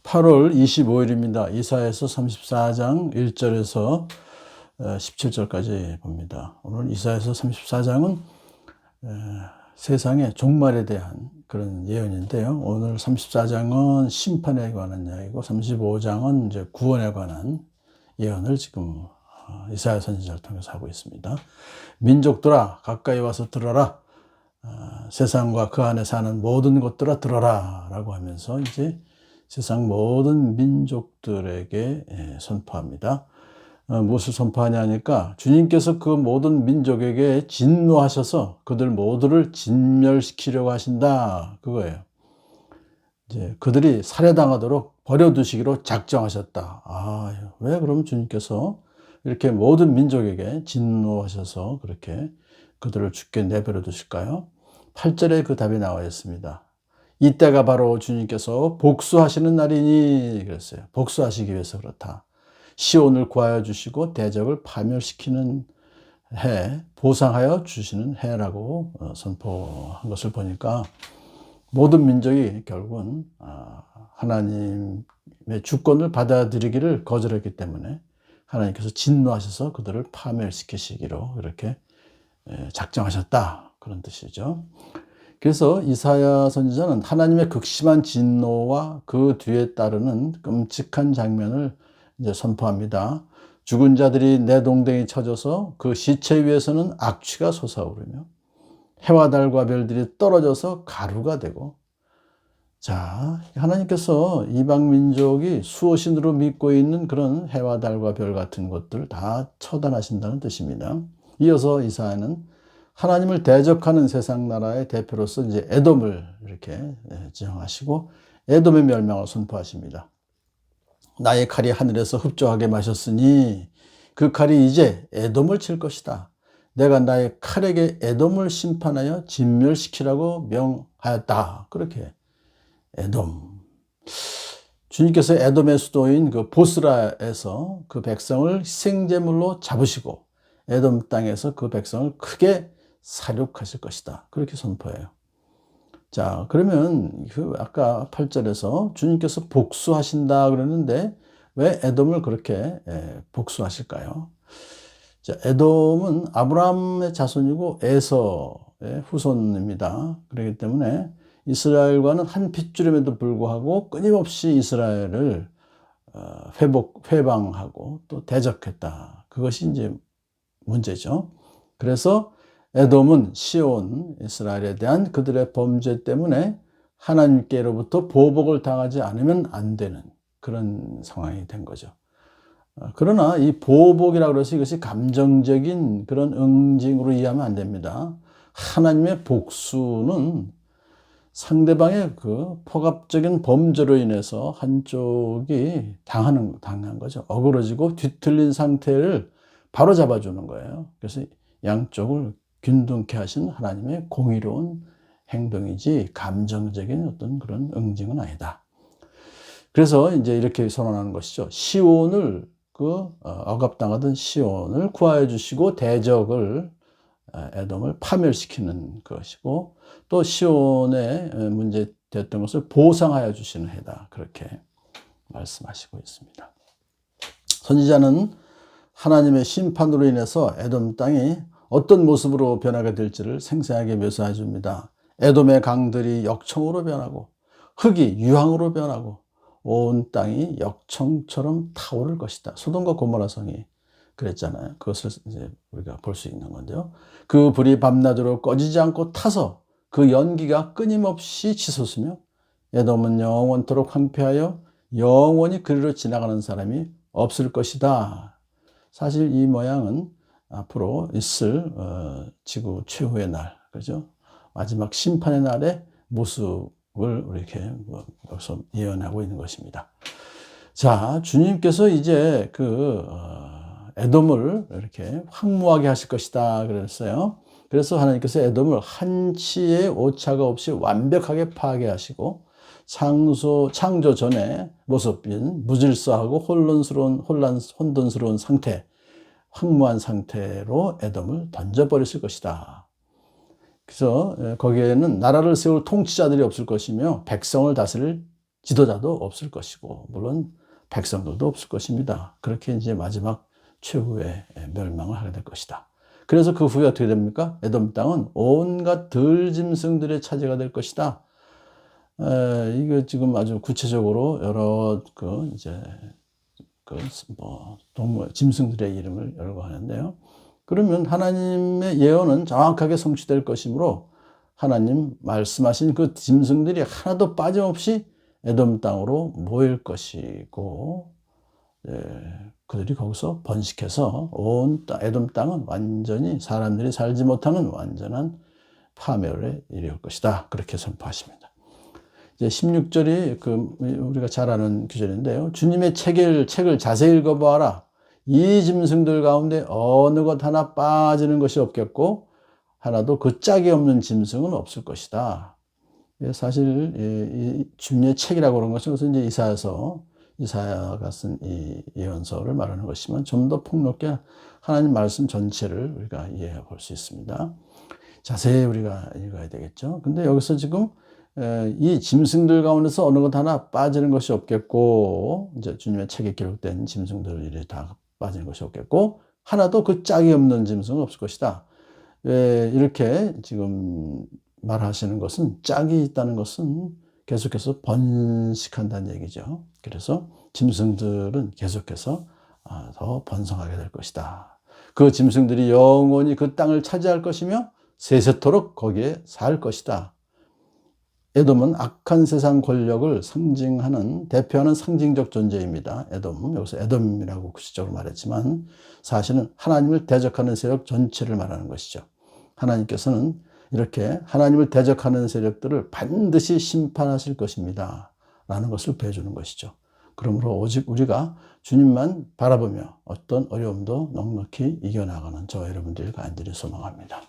8월 25일입니다. 이사야서 34장 1절에서 17절까지 봅니다. 오늘 이사야서 34장은 세상의 종말에 대한 그런 예언인데요. 오늘 34장은 심판에 관한 이야기고 35장은 이제 구원에 관한 예언을 지금 이사야 선지자를 통해서 하고 있습니다. 민족들아 가까이 와서 들어라. 세상과 그 안에 사는 모든 것들아 들어라 라고 하면서 이제 세상 모든 민족들에게 선포합니다. 무엇을 선포하냐 하니까 주님께서 그 모든 민족에게 진노하셔서 그들 모두를 진멸시키려고 하신다. 그거예요. 이제 그들이 살해당하도록 버려두시기로 작정하셨다. 왜 그럼 주님께서 이렇게 모든 민족에게 진노하셔서 그렇게 그들을 죽게 내버려 두실까요? 8절에 그 답이 나와 있습니다. 이때가 바로 주님께서 복수하시는 날이니 그랬어요. 복수하시기 위해서 그렇다. 시온을 구하여 주시고 대적을 파멸시키는 해, 보상하여 주시는 해라고 선포한 것을 보니까 모든 민족이 결국은 하나님의 주권을 받아들이기를 거절했기 때문에 하나님께서 진노하셔서 그들을 파멸시키시기로 이렇게 작정하셨다. 그런 뜻이죠. 그래서 이사야 선지자는 하나님의 극심한 진노와 그 뒤에 따르는 끔찍한 장면을 이제 선포합니다. 죽은 자들이 내동댕이 쳐져서 그 시체 위에서는 악취가 솟아오르며 해와 달과 별들이 떨어져서 가루가 되고, 자, 하나님께서 이방 민족이 수호신으로 믿고 있는 그런 해와 달과 별 같은 것들 다 처단하신다는 뜻입니다. 이어서 이사야는 하나님을 대적하는 세상 나라의 대표로서 이제 에돔을 이렇게 지정하시고 에돔의 멸망을 선포하십니다. 나의 칼이 하늘에서 흡족하게 마셨으니 그 칼이 이제 에돔을 칠 것이다. 내가 나의 칼에게 에돔을 심판하여 진멸시키라고 명하였다. 그렇게 에돔. 주님께서 에돔의 수도인 그 보스라에서 그 백성을 희생제물로 잡으시고 에돔 땅에서 그 백성을 크게 사륙하실 것이다. 그렇게 선포해요. 자, 그러면 그 아까 8절에서 주님께서 복수하신다 그러는데 왜 에돔을 그렇게 복수하실까요? 자, 에돔은 아브라함의 자손이고 에서의 후손입니다. 그렇기 때문에 이스라엘과는 한 핏줄임에도 불구하고 끊임없이 이스라엘을 회방하고 또 대적했다. 그것이 이제 문제죠. 그래서 에돔은 시온, 이스라엘에 대한 그들의 범죄 때문에 하나님께로부터 보복을 당하지 않으면 안 되는 그런 상황이 된 거죠. 그러나 이 보복이라고 해서 이것이 감정적인 그런 응징으로 이해하면 안 됩니다. 하나님의 복수는 상대방의 그 포갑적인 범죄로 인해서 한쪽이 당한 거죠. 어그러지고 뒤틀린 상태를 바로 잡아주는 거예요. 그래서 양쪽을 균등케 하신 하나님의 공의로운 행동이지 감정적인 어떤 그런 응징은 아니다. 그래서 이제 이렇게 선언하는 것이죠. 시온을 억압당하던 시온을 구하여 주시고 대적을 에돔을 파멸시키는 것이고 또 시온의 문제 됐던 것을 보상하여 주시는 해다. 그렇게 말씀하시고 있습니다. 선지자는 하나님의 심판으로 인해서 에돔 땅이 어떤 모습으로 변하게 될지를 생생하게 묘사해 줍니다. 에돔의 강들이 역청으로 변하고 흙이 유황으로 변하고 온 땅이 역청처럼 타오를 것이다. 소돔과 고모라 성이 그랬잖아요. 그것을 이제 우리가 볼 수 있는 건데요. 그 불이 밤낮으로 꺼지지 않고 타서 그 연기가 끊임없이 치솟으며 에돔은 영원토록 황폐하여 영원히 그리로 지나가는 사람이 없을 것이다. 사실 이 모양은 앞으로 있을 지구 최후의 날, 그죠? 마지막 심판의 날의 모습을 이렇게 여기서 예언하고 있는 것입니다. 자, 주님께서 이제 에돔을 이렇게 황무하게 하실 것이다 그랬어요. 그래서 하나님께서 에돔을 한치의 오차가 없이 완벽하게 파괴하시고 창조 전의 모습인 무질서하고 혼돈스러운 상태, 황무한 상태로 에돔을 던져버리실 것이다. 그래서 거기에는 나라를 세울 통치자들이 없을 것이며 백성을 다스릴 지도자도 없을 것이고, 물론 백성들도 없을 것입니다. 그렇게 이제 마지막 최후의 멸망을 하게 될 것이다. 그래서 그 후에 어떻게 됩니까? 에돔 땅은 온갖 들짐승들의 차지가 될 것이다. 이거 지금 아주 구체적으로 여러 동물, 짐승들의 이름을 열고 하는데요. 그러면 하나님의 예언은 정확하게 성취될 것이므로 하나님 말씀하신 그 짐승들이 하나도 빠짐없이 에돔 땅으로 모일 것이고, 그들이 거기서 번식해서 온 에돔 땅은 완전히 사람들이 살지 못하는 완전한 파멸에 이를 것이다. 그렇게 선포하십니다. 이제 16절이 우리가 잘 아는 구절인데요. 주님의 책을 자세히 읽어보아라. 이 짐승들 가운데 어느 것 하나 빠지는 것이 없겠고 하나도 그 짝이 없는 짐승은 없을 것이다. 사실 이 주님의 책이라고 그런 것은 이제 이사야가 쓴 이 예언서를 말하는 것이지만 좀 더 폭넓게 하나님 말씀 전체를 우리가 이해해 볼 수 있습니다. 자세히 우리가 읽어야 되겠죠. 근데 여기서 지금 이 짐승들 가운데서 어느 것 하나 빠지는 것이 없겠고, 이제 주님의 책에 기록된 짐승들이 다 빠지는 것이 없겠고, 하나도 그 짝이 없는 짐승은 없을 것이다. 이렇게 지금 말하시는 것은 짝이 있다는 것은 계속해서 번식한다는 얘기죠. 그래서 짐승들은 계속해서 더 번성하게 될 것이다. 그 짐승들이 영원히 그 땅을 차지할 것이며 세세토록 거기에 살 것이다. 에돔은 악한 세상 권력을 대표하는 상징적 존재입니다. 에돔, 여기서 에돔이라고 구체적으로 말했지만 사실은 하나님을 대적하는 세력 전체를 말하는 것이죠. 하나님께서는 이렇게 하나님을 대적하는 세력들을 반드시 심판하실 것입니다. 라는 것을 보여주는 것이죠. 그러므로 오직 우리가 주님만 바라보며 어떤 어려움도 넉넉히 이겨나가는 저와 여러분들이 간절히 소망합니다.